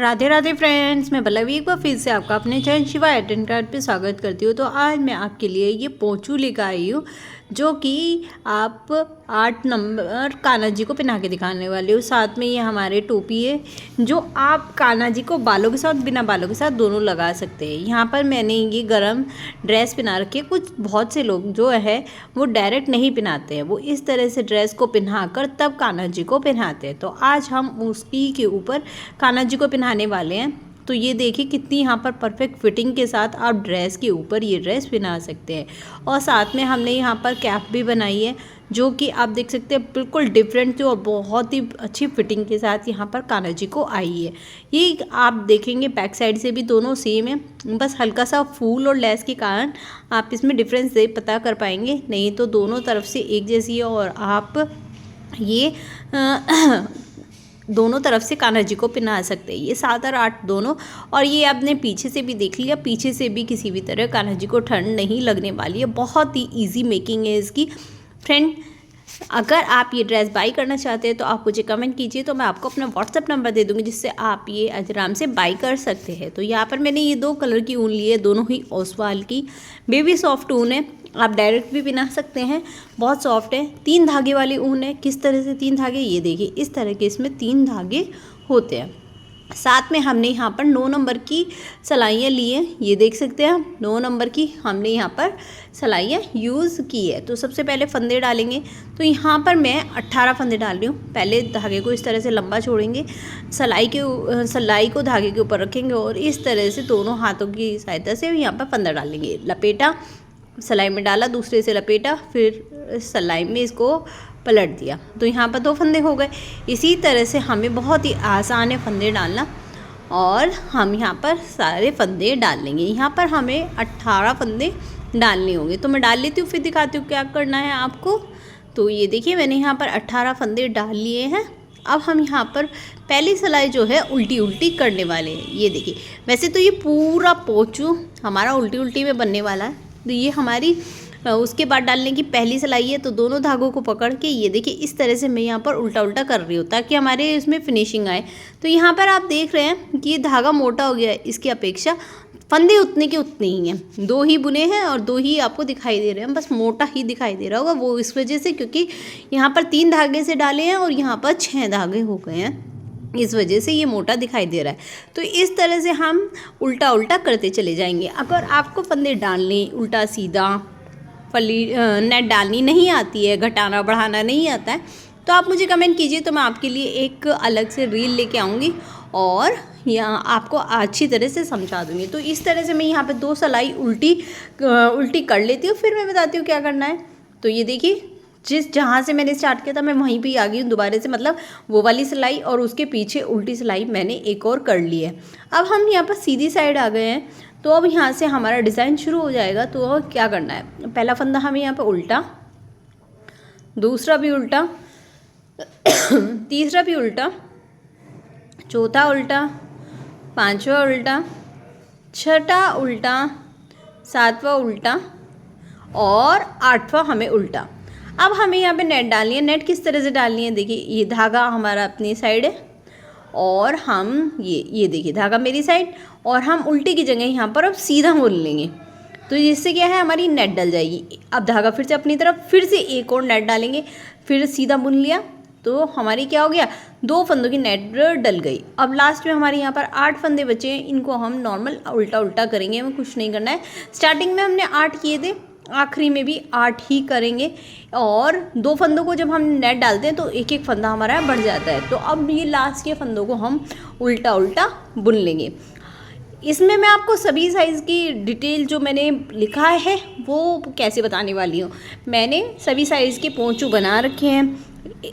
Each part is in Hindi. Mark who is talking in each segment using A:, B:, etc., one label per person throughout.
A: राधे राधे फ्रेंड्स, मैं पल्लवी एक बार फिर से आपका अपने चैनल शिवा आइडेंटिटी कार्ड पे स्वागत करती हूँ। तो आज मैं आपके लिए ये पोंचू लेकर आई हूँ जो कि आप 8 नंबर कान्हा जी को पहना के दिखाने वाली हूँ। साथ में ये हमारे टोपी है जो आप कान्हा जी को बालों के साथ बिना बालों के साथ दोनों लगा सकते हैं। यहाँ पर मैंने ये गरम ड्रेस पहना रखी है। कुछ बहुत से लोग जो है वो डायरेक्ट नहीं पहनाते हैं, वो इस तरह से ड्रेस को पहना कर तब कान्हा जी को पहनाते हैं। तो आज हम उसी के ऊपर कान्हा जी को पहनाने वाले हैं। तो ये देखिए कितनी यहाँ पर परफेक्ट फिटिंग के साथ आप ड्रेस के ऊपर ये ड्रेस पहना सकते हैं। और साथ में हमने यहाँ पर कैप भी बनाई है जो कि आप देख सकते हैं बिल्कुल डिफरेंट थी और बहुत ही अच्छी फिटिंग के साथ यहाँ पर कान्हा जी को आई है। ये आप देखेंगे बैक साइड से भी दोनों सेम है, बस हल्का सा फूल और लेस के कारण आप इसमें डिफरेंस पता कर पाएंगे, नहीं तो दोनों तरफ से एक जैसी है। और आप ये दोनों तरफ से कान्हा जी को पहना सकते हैं, ये 7 और 8 दोनों। और ये आपने पीछे से भी देख लिया, पीछे से भी किसी भी तरह कान्हा जी को ठंड नहीं लगने वाली है। बहुत ही इजी मेकिंग है इसकी। फ्रेंड, अगर आप ये ड्रेस बाई करना चाहते हैं तो आप मुझे कमेंट कीजिए, तो मैं आपको अपना व्हाट्सअप नंबर दे दूँगी जिससे आप ये आराम से बाई कर सकते हैं। तो यहाँ पर मैंने ये 2 कलर की ऊन ली है, दोनों ही ओसवाल की बेबी सॉफ्ट ऊन है। आप डायरेक्ट भी पहना सकते हैं, बहुत सॉफ्ट है। 3 धागे वाली ऊन है। किस तरह से 3 धागे, ये देखिए इस तरह के इसमें 3 धागे होते हैं। साथ में हमने यहाँ पर 9 नंबर की सिलाइयाँ ली हैं, ये देख सकते हैं हम 9 नंबर की हमने यहाँ पर सिलाइयाँ यूज़ की है। तो सबसे पहले फंदे डालेंगे। तो यहाँ पर मैं 18 फंदे डाल रही हूँ। पहले धागे को इस तरह से लंबा छोड़ेंगे, सिलाई को धागे के ऊपर रखेंगे और इस तरह से दोनों हाथों की सहायता से यहाँ पर फंदा डालेंगे। लपेटा, सिलाई में डाला, दूसरे से लपेटा, फिर सिलाई में इसको पलट दिया। तो यहाँ पर 2 फंदे हो गए। इसी तरह से हमें बहुत ही आसान है फंदे डालना और हम यहाँ पर सारे फंदे डाल लेंगे। यहाँ पर हमें 18 फंदे डालने होंगे। तो मैं डाल लेती हूँ, फिर दिखाती हूँ क्या करना है आपको। तो ये देखिए मैंने यहाँ पर 18 फंदे डाल लिए हैं। अब हम यहाँ पर पहली सिलाई जो है उल्टी उल्टी करने वाले हैं। ये देखिए, वैसे तो ये पूरा पोंचू हमारा उल्टी उल्टी में बनने वाला है। तो ये हमारी उसके बाद डालने की पहली सिलाई है। तो दोनों धागों को पकड़ के ये देखिए इस तरह से मैं यहाँ पर उल्टा उल्टा कर रही हूँ ताकि हमारे इसमें फिनिशिंग आए। तो यहाँ पर आप देख रहे हैं कि ये धागा मोटा हो गया है, इसकी अपेक्षा फंदे उतने के उतने ही हैं। 2 ही बुने हैं और 2 ही आपको दिखाई दे रहे हैं, बस मोटा ही दिखाई दे रहा होगा वो इस वजह से क्योंकि यहाँ पर 3 धागे से डाले हैं और यहाँ पर 6 धागे हो गए हैं, इस वजह से ये मोटा दिखाई दे रहा है। तो इस तरह से हम उल्टा उल्टा करते चले जाएंगे। अगर आपको फंदे डालने उल्टा सीधा फली नेट डालनी नहीं आती है, घटाना बढ़ाना नहीं आता है, तो आप मुझे कमेंट कीजिए, तो मैं आपके लिए एक अलग से रील लेके आऊँगी और यहाँ आपको अच्छी तरह से समझा दूँगी। तो इस तरह से मैं यहाँ पे 2 सिलाई उल्टी कर लेती हूँ, फिर मैं बताती हूँ क्या करना है। तो ये देखिए जहाँ से मैंने स्टार्ट किया था मैं वहीं पे ही आ गई हूँ दोबारा से, मतलब वो वाली सिलाई और उसके पीछे उल्टी सिलाई मैंने एक और कर ली है। अब हम यहाँ पर सीधी साइड आ गए हैं। तो अब यहाँ से हमारा डिज़ाइन शुरू हो जाएगा। तो अब क्या करना है, पहला फंदा हमें यहाँ पर उल्टा, दूसरा भी उल्टा, तीसरा भी उल्टा, चौथा उल्टा, 5वां उल्टा, 6ठा उल्टा, 7वां उल्टा और 8वां हमें उल्टा। अब हमें यहाँ पे नेट डालनी है। नेट किस तरह से डालनी है, देखिए ये धागा हमारा अपनी साइड है और हम ये देखिए धागा मेरी साइड और हम उल्टी की जगह यहाँ पर अब सीधा बुन लेंगे। तो इससे क्या है, हमारी नेट डल जाएगी। अब धागा फिर से अपनी तरफ, फिर से एक और नेट डालेंगे, फिर सीधा बुन लिया तो हमारी क्या हो गया, 2 फंदों की नेट डल गई। अब लास्ट में हमारे यहाँ पर 8 फंदे बचे हैं, इनको हम नॉर्मल उल्टा उल्टा करेंगे, हमें कुछ नहीं करना है। स्टार्टिंग में हमने 8 किए थे, आखिरी में भी 8 ही करेंगे। और 2 फंदों को जब हम नेट डालते हैं तो एक एक फंदा हमारा बढ़ जाता है। तो अब ये लास्ट के फंदों को हम उल्टा उल्टा बुन लेंगे। इसमें मैं आपको सभी साइज़ की डिटेल जो मैंने लिखा है वो कैसे बताने वाली हूँ। मैंने सभी साइज़ के पोंचू बना रखे हैं,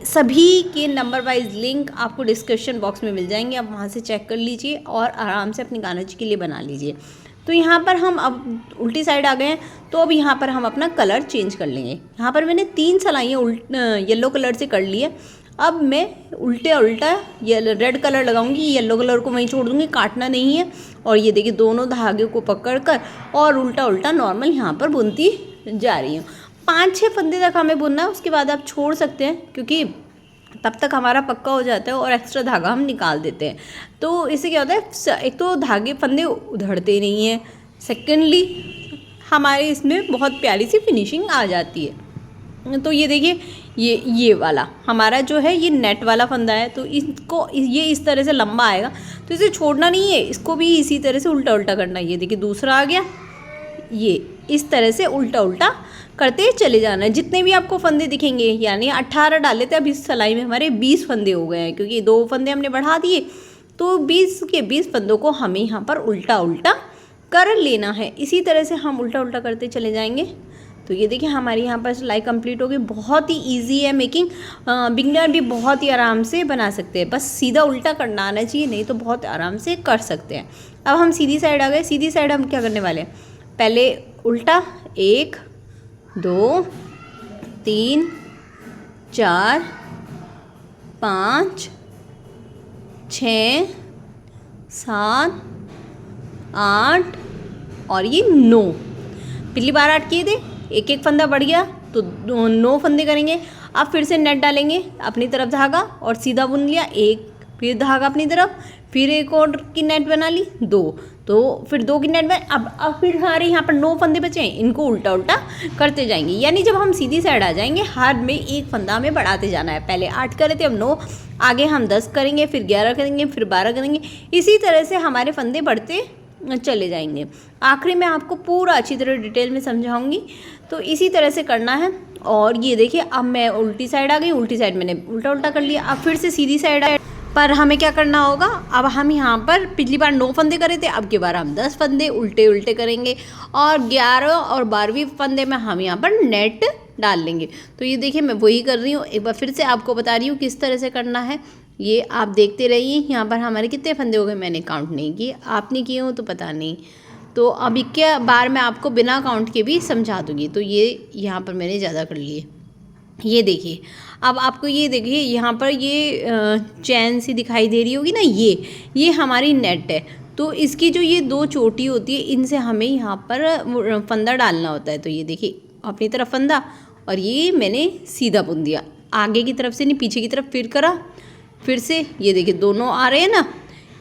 A: सभी के नंबर वाइज लिंक आपको डिस्क्रिप्शन बॉक्स में मिल जाएंगे, आप वहाँ से चेक कर लीजिए और आराम से अपनी कान्हा जी के लिए बना लीजिए। तो यहाँ पर हम अब उल्टी साइड आ गए हैं। तो अब यहाँ पर हम अपना कलर चेंज कर लेंगे। यहाँ पर मैंने 3 सिलाइयाँ येलो कलर से कर ली है। अब मैं उल्टे उल्टा रेड कलर लगाऊंगी, येलो कलर को वहीं छोड़ दूंगी, काटना नहीं है। और ये देखिए दोनों धागे को पकड़ कर और उल्टा उल्टा नॉर्मल यहाँ पर बुनती जा रही हूँ। 5-6 फंदे तक हमें बुनना है, उसके बाद आप छोड़ सकते हैं क्योंकि तब तक हमारा पक्का हो जाता है और एक्स्ट्रा धागा हम निकाल देते हैं। तो इससे क्या होता है, एक तो धागे फंदे उधड़ते नहीं हैं, सेकेंडली हमारे इसमें बहुत प्यारी सी फिनिशिंग आ जाती है। तो ये देखिए, ये वाला हमारा जो है ये नेट वाला फंदा है, तो इसको ये इस तरह से लंबा आएगा, तो इसे छोड़ना नहीं है, इसको भी इसी तरह से उल्टा उल्टा करना है। ये देखिए दूसरा आ गया, ये इस तरह से उल्टा उल्टा करते चले जाना है। जितने भी आपको फंदे दिखेंगे, यानी 18 डाले थे, अब इस सिलाई में हमारे 20 फंदे हो गए हैं, क्योंकि 2 फंदे हमने बढ़ा दिए, तो 20 के 20 फंदों को हमें यहाँ पर उल्टा उल्टा कर लेना है। इसी तरह से हम उल्टा उल्टा करते चले जाएंगे। तो ये देखिए हमारी यहाँ पर सिलाई कंप्लीट हो गई। बहुत ही इजी है मेकिंग, बिगनर भी बहुत ही आराम से बना सकते हैं, बस सीधा उल्टा करना आना चाहिए, नहीं तो बहुत आराम से कर सकते हैं। अब हम सीधी साइड आ गए। सीधी साइड हम क्या करने वाले हैं, पहले उल्टा 1 2 3 4 5 6 7 8 और ये 9। पिछली बार 8 किए थे, एक एक फंदा बढ़ गया तो 9 फंदे करेंगे। अब फिर से नेट डालेंगे, अपनी तरफ धागा और सीधा बुन लिया, एक फिर धागा अपनी तरफ, फिर एक और की नेट बना ली 2, तो फिर 2 की नेट बना। अब फिर हमारे यहाँ पर 9 फंदे बचे हैं, इनको उल्टा उल्टा करते जाएंगे। यानी जब हम सीधी साइड आ जाएंगे, हर में एक फंदा हमें बढ़ाते जाना है। पहले 8 करे थे, अब 9, आगे हम 10 करेंगे, फिर 11 करेंगे, फिर 12 करेंगे। इसी तरह से हमारे फंदे बढ़ते चले जाएंगे। आखिरी में आपको पूरा अच्छी तरह डिटेल में समझाऊंगी, तो इसी तरह से करना है। और ये देखिए अब मैं उल्टी साइड आ गई, उल्टी साइड मैंने उल्टा उल्टा कर लिया। अब फिर से सीधी साइड आए, पर हमें क्या करना होगा, अब हम यहाँ पर पिछली बार 9 फंदे करे थे, अब की बार हम 10 फंदे उल्टे उल्टे करेंगे और 11 और 12वीं फंदे में हम यहाँ पर नेट डाल लेंगे। तो ये देखिए मैं वही कर रही हूँ, एक बार फिर से आपको बता रही हूँ किस तरह से करना है। ये आप देखते रहिए। यहाँ पर हमारे कितने फंदे हो गए मैंने काउंट नहीं किए, आपने किए हो तो पता नहीं। तो अब क्या बार मैं आपको बिना काउंट के भी समझा दूँगी। तो ये यहाँ पर मैंने ज़्यादा कर लिए। ये देखिए, अब आपको ये देखिए यहाँ पर ये चैन सी दिखाई दे रही होगी ना, ये हमारी नेट है। तो इसकी जो ये 2 चोटी होती है, इनसे हमें यहाँ पर फंदा डालना होता है। तो ये देखिए अपनी तरफ फंदा, और ये मैंने सीधा बुन दिया, आगे की तरफ से नहीं पीछे की तरफ फिर करा, फिर से ये देखिए दोनों आ रहे हैं ना,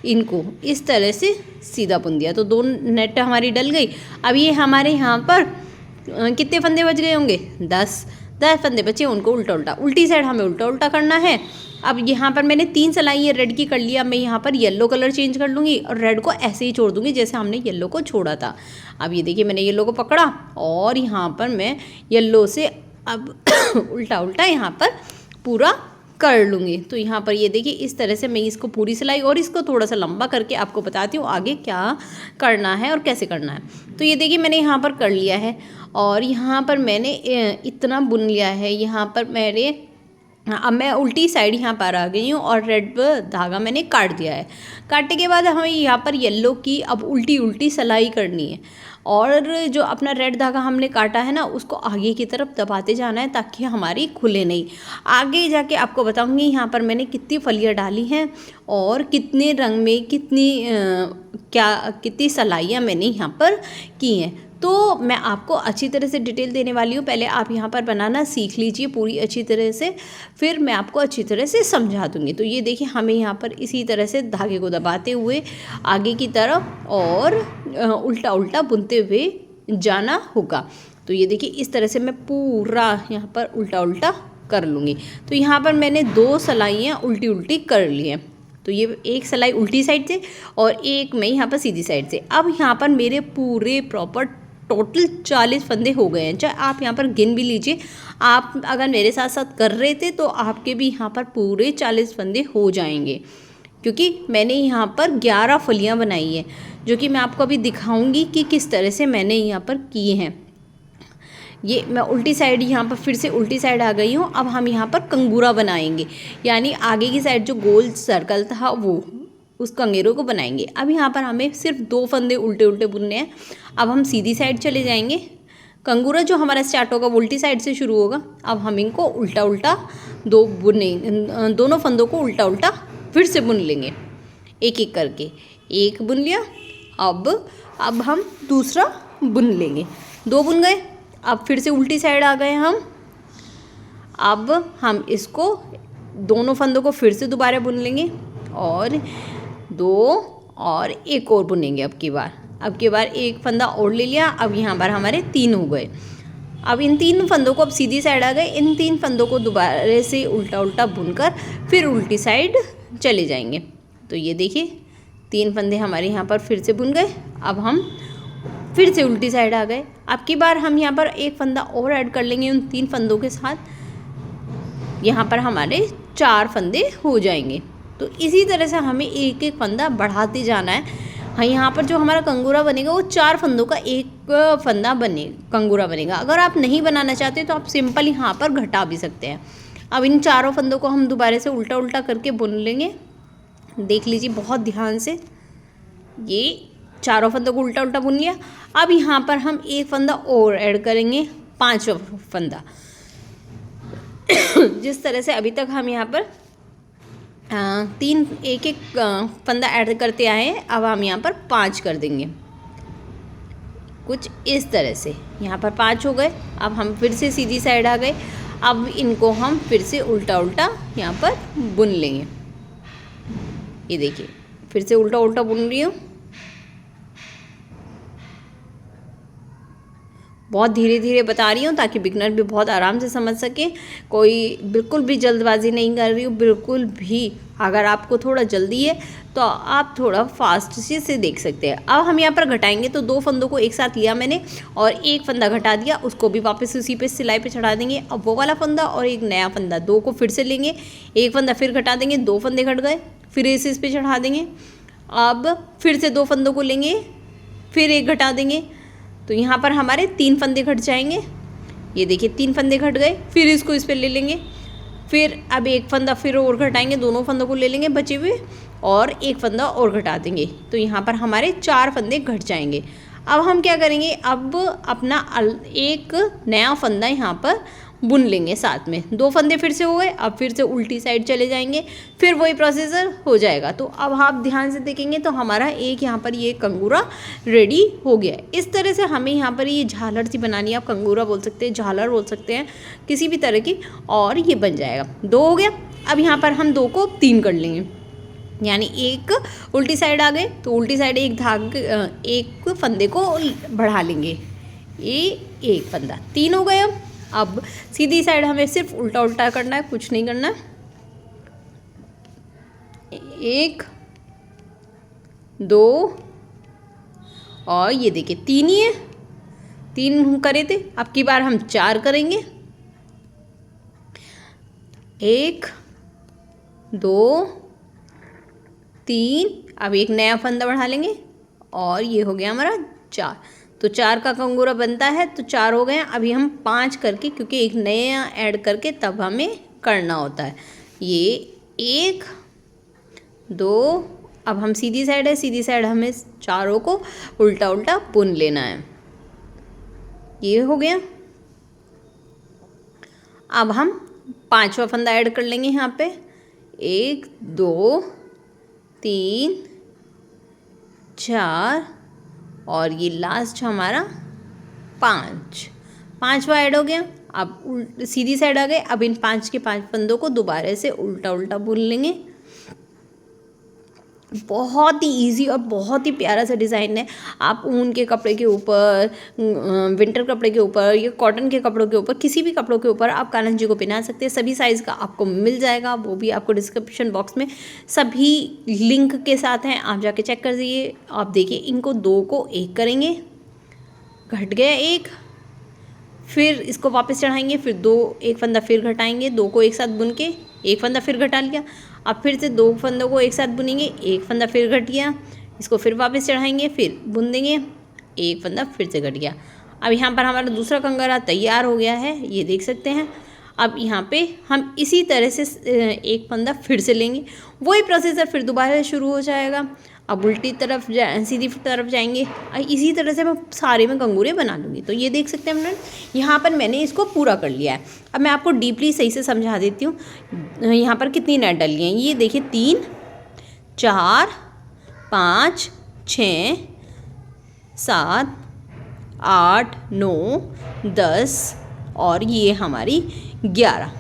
A: इनको इस तरह से सीधा बुन दिया, तो 2 नेट हमारी डल गई। अब ये हमारे यहाँ पर कितने फंदे बच गए होंगे, 10 फंदे बचे, उनको उल्टा उल्टा, उल्टी साइड हमें उल्टा उल्टा करना है। अब यहाँ पर मैंने 3 सिलाई रेड की कर लिया, मैं यहाँ पर येलो कलर चेंज कर लूँगी और रेड को ऐसे ही छोड़ दूँगी जैसे हमने येलो को छोड़ा था। अब ये देखिए मैंने येलो को पकड़ा और यहाँ पर मैं येलो से अब उल्टा उल्टा यहाँ पर पूरा कर लूँगी। तो यहाँ पर ये देखिए इस तरह से मैं इसको पूरी सिलाई, और इसको थोड़ा सा लंबा करके आपको बताती हूँ आगे क्या करना है और कैसे करना है। तो ये देखिए मैंने यहाँ पर कर लिया है, और यहाँ पर मैंने इतना बुन लिया है। यहाँ पर मेरे अब मैं उल्टी साइड यहाँ पर आ गई हूँ और रेड धागा मैंने काट दिया है। काटने के बाद हमें यहाँ पर येलो की अब उल्टी उल्टी सिलाई करनी है, और जो अपना रेड धागा हमने काटा है ना, उसको आगे की तरफ दबाते जाना है ताकि हमारी खुले नहीं। आगे जाके आपको बताऊंगी यहाँ पर मैंने कितनी फलियाँ डाली हैं और कितने रंग में कितनी सिलाइयाँ मैंने यहाँ पर की हैं। तो मैं आपको अच्छी तरह से डिटेल देने वाली हूँ। पहले आप यहाँ पर बनाना सीख लीजिए पूरी अच्छी तरह से, फिर मैं आपको अच्छी तरह से समझा दूँगी। तो ये देखिए हमें यहाँ पर इसी तरह से धागे को दबाते हुए आगे की तरफ और उल्टा उल्टा बुनते हुए जाना होगा। तो ये देखिए इस तरह से मैं पूरा यहाँ पर उल्टा उल्टा कर लूँगी। तो यहाँ पर मैंने 2 सिलाइयाँ उल्टी उल्टी कर ली हैं। तो ये एक सिलाई उल्टी साइड से और एक मैं यहाँ पर सीधी साइड से। अब यहाँ पर मेरे पूरे प्रॉपर टोटल 40 फंदे हो गए हैं। चाहे आप यहाँ पर गिन भी लीजिए, आप अगर मेरे साथ साथ कर रहे थे तो आपके भी यहाँ पर पूरे 40 फंदे हो जाएंगे, क्योंकि मैंने यहाँ पर 11 फलियाँ बनाई हैं, जो कि मैं आपको अभी दिखाऊंगी कि किस तरह से मैंने यहाँ पर किए हैं। ये मैं उल्टी साइड यहाँ पर फिर से उल्टी साइड आ गई हूँ। अब हम यहाँ पर कंगूरा बनाएंगे, यानी आगे की साइड जो गोल सर्कल था वो उस कंगेरों को बनाएंगे। अब यहाँ पर हमें सिर्फ 2 फंदे उल्टे उल्टे बुनने हैं। अब हम सीधी साइड चले जाएंगे। कंगूरा जो हमारा स्टार्ट होगा वो उल्टी साइड से शुरू होगा। अब हम इनको उल्टा उल्टा दोनों फंदों को उल्टा उल्टा फिर से बुन लेंगे, एक एक करके। एक बुन लिया, अब हम दूसरा बुन लेंगे। 2 बुन गए, अब फिर से उल्टी साइड आ गए हम। अब हम इसको दोनों फंदों को फिर से दोबारा बुन लेंगे और 2 और एक और बुनेंगे। अब की बार एक फंदा और ले लिया। अब यहाँ पर हमारे 3 हो गए। अब इन 3 फंदों को अब सीधी साइड आ गए। इन 3 फंदों को दोबारा से उल्टा उल्टा बुनकर फिर उल्टी साइड चले जाएंगे। तो ये देखिए 3 फंदे हमारे यहाँ पर फिर से बुन गए। अब हम फिर से उल्टी साइड आ गए। अब की बार हम यहाँ पर एक फंदा और ऐड कर लेंगे उन 3 फंदों के साथ। यहाँ पर हमारे 4 फंदे हो जाएंगे। तो इसी तरह से हमें एक एक फंदा बढ़ाते जाना है। हाँ, यहाँ पर जो हमारा कंगूरा बनेगा वो 4 फंदों का एक फंदा कंगूरा बनेगा। अगर आप नहीं बनाना चाहते तो आप सिंपल यहाँ पर घटा भी सकते हैं। अब इन चारों फंदों को हम दोबारा से उल्टा उल्टा करके बुन लेंगे। देख लीजिए बहुत ध्यान से, ये चारों फंदों को उल्टा उल्टा बुन लिया। अब यहाँ पर हम एक फंदा और ऐड करेंगे, 5वां फंदा। जिस तरह से अभी तक हम यहाँ पर 3 एक एक फंदा ऐड करते आए हैं, अब हम यहाँ पर 5 कर देंगे। कुछ इस तरह से यहाँ पर 5 हो गए। अब हम फिर से सीधी साइड आ गए। अब इनको हम फिर से उल्टा उल्टा यहाँ पर बुन लेंगे। ये देखिए फिर से उल्टा उल्टा बुन रही हूँ। बहुत धीरे धीरे बता रही हूँ ताकि बिगनर भी बहुत आराम से समझ सके। कोई बिल्कुल भी जल्दबाजी नहीं कर रही हूँ, बिल्कुल भी। अगर आपको थोड़ा जल्दी है तो आप थोड़ा फास्ट से देख सकते हैं। अब हम यहाँ पर घटाएंगे तो 2 फंदों को एक साथ लिया मैंने और एक फंदा घटा दिया, उसको भी वापस उसी पे सिलाई पे चढ़ा देंगे। अब वो वाला फंदा और एक नया फंदा 2 को फिर से लेंगे, एक फंदा फिर घटा देंगे, 2 फंदे घट गए, फिर इस पे चढ़ा देंगे। अब फिर से 2 फंदों को लेंगे, फिर एक घटा देंगे। तो यहाँ पर हमारे 3 फंदे घट जाएंगे। ये देखिए 3 फंदे घट गए। फिर इसको इस पर ले लेंगे, फिर अब एक फंदा फिर और घटाएंगे, दोनों फंदों को ले लेंगे बचे हुए और एक फंदा और घटा देंगे। तो यहाँ पर हमारे 4 फंदे घट जाएंगे। अब हम क्या करेंगे, अब अपना एक नया फंदा यहाँ पर बुन लेंगे साथ में। 2 फंदे फिर से हो गए। अब फिर से उल्टी साइड चले जाएंगे, फिर वही प्रोसीजर हो जाएगा। तो अब आप ध्यान से देखेंगे तो हमारा एक यहाँ पर ये कंगूरा रेडी हो गया है। इस तरह से हमें यहाँ पर ये झालर सी बनानी है। आप कंगूरा बोल सकते हैं, झालर बोल सकते हैं, किसी भी तरह की, और ये बन जाएगा। 2 हो गया। अब यहाँ पर हम 2 को 3 कर लेंगे, यानी एक उल्टी साइड आ गए तो उल्टी साइड एक फंदे को बढ़ा लेंगे, ये एक फंदा 3 हो गए। अब सीधी साइड हमें सिर्फ उल्टा उल्टा करना है, कुछ नहीं करना। 1 2 और ये देखिए 3 ही है, 3 करे थे। अब की बार हम 4 करेंगे, 1 2 3। अब एक नया फंदा बढ़ा लेंगे और ये हो गया हमारा 4। तो 4 का कंगूरा बनता है, तो 4 हो गए। अभी हम 5 करके, क्योंकि एक नया ऐड करके तब हमें करना होता है। ये 1 2, अब हम सीधी साइड है, सीधी साइड हमें चारों को उल्टा उल्टा बुन लेना है। ये हो गया। अब हम 5वां फंदा ऐड कर लेंगे यहाँ पे, 1 2 3 4 और ये लास्ट हमारा 5वां ऐड हो गया। अब सीधी साइड आ गए। अब इन 5 के 5 फंदों को दोबारा से उल्टा उल्टा बुन लेंगे। बहुत ही इजी और बहुत ही प्यारा सा डिज़ाइन है। आप ऊन के कपड़े के ऊपर, विंटर कपड़े के ऊपर या कॉटन के कपड़ों के ऊपर, किसी भी कपड़ों के ऊपर आप कान्हा जी को पहना सकते हैं। सभी साइज़ का आपको मिल जाएगा, वो भी आपको डिस्क्रिप्शन बॉक्स में सभी लिंक के साथ हैं, आप जाके चेक कर दीजिए। आप देखिए इनको 2 को 1 करेंगे, घट गया 1, फिर इसको वापस चढ़ाएंगे, फिर 2 एक फंदा फिर घटाएंगे, 2 को एक साथ बुन के एक फंदा फिर घटा लिया। अब फिर से 2 फंदों को एक साथ बुनेंगे, एक फंदा फिर घट गया, इसको फिर वापस चढ़ाएंगे, फिर बुन देंगे, एक फंदा फिर से घट गया। अब यहाँ पर हमारा दूसरा कंगरा तैयार हो गया है, ये देख सकते हैं। अब यहाँ पे हम इसी तरह से एक फंदा फिर से लेंगे, वही प्रोसेसर फिर दोबारा शुरू हो जाएगा। अब उल्टी तरफ सीधी तरफ जाएंगे। इसी तरह से मैं सारे में कंगूरे बना लूँगी। तो ये देख सकते हैं हमने, यहाँ पर मैंने इसको पूरा कर लिया है। अब मैं आपको डीपली सही से समझा देती हूँ। यहाँ पर कितनी नेट डली हैं, ये देखिए 3 4 5 6 7 8 9 10 और ये हमारी 11।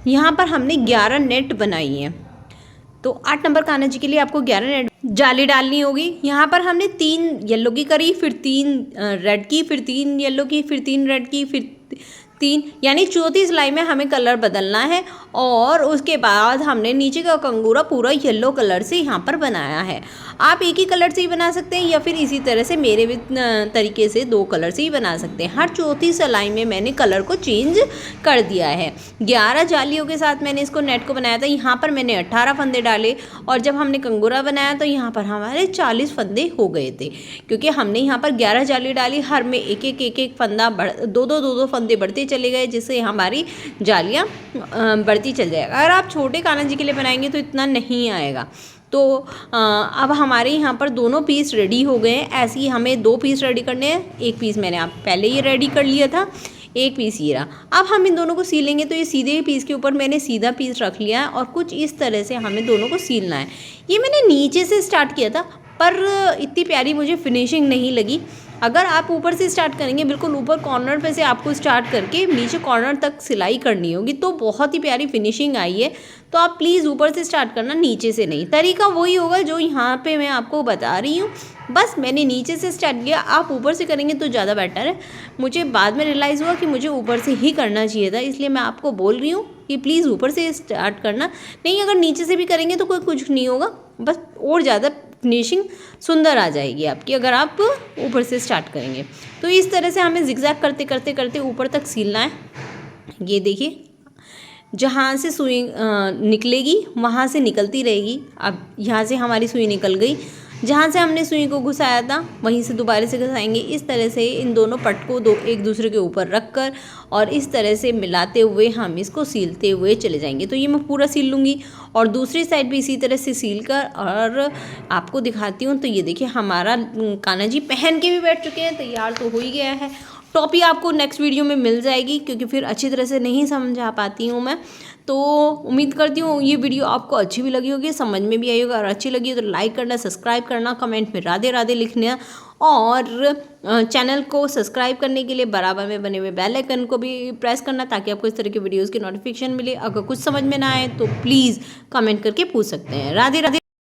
A: यहाँ पर हमने 11 नेट बनाई है। तो 8 नंबर कान्हा जी के लिए आपको 11 नेट जाली डालनी होगी। यहाँ पर हमने 3 येलो की करी, फिर 3 रेड की, फिर 3 येलो की, फिर 3 रेड की, फिर 3, यानी चौथी सिलाई में हमें कलर बदलना है। और उसके बाद हमने नीचे का कंगूरा पूरा येलो कलर से यहाँ पर बनाया है। आप एक ही कलर से ही बना सकते हैं या फिर इसी तरह से मेरे भी तरीके से 2 कलर से ही बना सकते हैं। हर चौथी सिलाई में मैंने कलर को चेंज कर दिया है। 11 जालियों के साथ मैंने इसको नेट को बनाया था। यहाँ पर मैंने 18 फंदे डाले और जब हमने कंगूरा बनाया तो यहाँ पर हमारे 40 फंदे हो गए थे, क्योंकि हमने यहाँ पर 11 जाली डाली, हर में एक एक फंदा दो फंदे बढ़ते चले गए, जिससे हमारी जालियाँ बढ़ती चल जाएगा। अगर आप छोटे कान्हा जी के लिए बनाएंगे तो इतना नहीं आएगा। तो अब हमारे यहाँ पर दोनों पीस रेडी हो गए हैं। ऐसे ही हमें 2 पीस रेडी करने हैं। एक पीस मैंने आप पहले ही रेडी कर लिया था, एक पीस ये रहा। अब हम इन दोनों को सीलेंगे। तो ये सीधे पीस के ऊपर मैंने सीधा पीस रख लिया है और कुछ इस तरह से हमें दोनों को सीलना है। ये मैंने नीचे से स्टार्ट किया था, पर इतनी प्यारी मुझे फिनिशिंग नहीं लगी। अगर आप ऊपर से स्टार्ट करेंगे, बिल्कुल ऊपर कॉर्नर पे से आपको स्टार्ट करके नीचे कॉर्नर तक सिलाई करनी होगी, तो बहुत ही प्यारी फिनिशिंग आई है। तो आप प्लीज़ ऊपर से स्टार्ट करना, नीचे से नहीं। तरीका वही होगा जो यहाँ पे मैं आपको बता रही हूँ, बस मैंने नीचे से स्टार्ट किया। आप ऊपर से करेंगे तो ज़्यादा बेटर है। मुझे बाद में रियलाइज़ हुआ कि मुझे ऊपर से ही करना चाहिए था, इसलिए मैं आपको बोल रही हूँ कि प्लीज़ ऊपर से स्टार्ट करना। नहीं, अगर नीचे से भी करेंगे तो कोई कुछ नहीं होगा, बस और ज़्यादा फिनिशिंग सुंदर आ जाएगी आपकी अगर आप ऊपर से स्टार्ट करेंगे। तो इस तरह से हमें जिगजैग करते करते करते ऊपर तक सीलना है। ये देखिए, जहाँ से सुई निकलेगी वहाँ से निकलती रहेगी। अब यहाँ से हमारी सुई निकल गई, जहाँ से हमने सुई को घुसाया था वहीं से दोबारा से घुसाएंगे। इस तरह से इन दोनों पट को एक दूसरे के ऊपर रख कर और इस तरह से मिलाते हुए हम इसको सीलते हुए चले जाएंगे। तो ये मैं पूरा सील लूँगी और दूसरी साइड भी इसी तरह से सील कर और आपको दिखाती हूँ। तो ये देखिए, हमारा कान्हा जी पहन के भी बैठ चुके हैं, तैयार तो हो ही गया है। टॉपी आपको नेक्स्ट वीडियो में मिल जाएगी, क्योंकि फिर अच्छी तरह से नहीं समझा पाती हूँ मैं। तो उम्मीद करती हूँ ये वीडियो आपको अच्छी भी लगी होगी, समझ में भी आई होगी। और अच्छी लगी तो लाइक करना, सब्सक्राइब करना, कमेंट में राधे राधे लिखना और चैनल को सब्सक्राइब करने के लिए बराबर में बने हुए बेल आइकन को भी प्रेस करना, ताकि आपको इस तरह की वीडियोज़ की नोटिफिकेशन मिले। अगर कुछ समझ में ना आए तो प्लीज़ कमेंट करके पूछ सकते हैं। राधे राधे।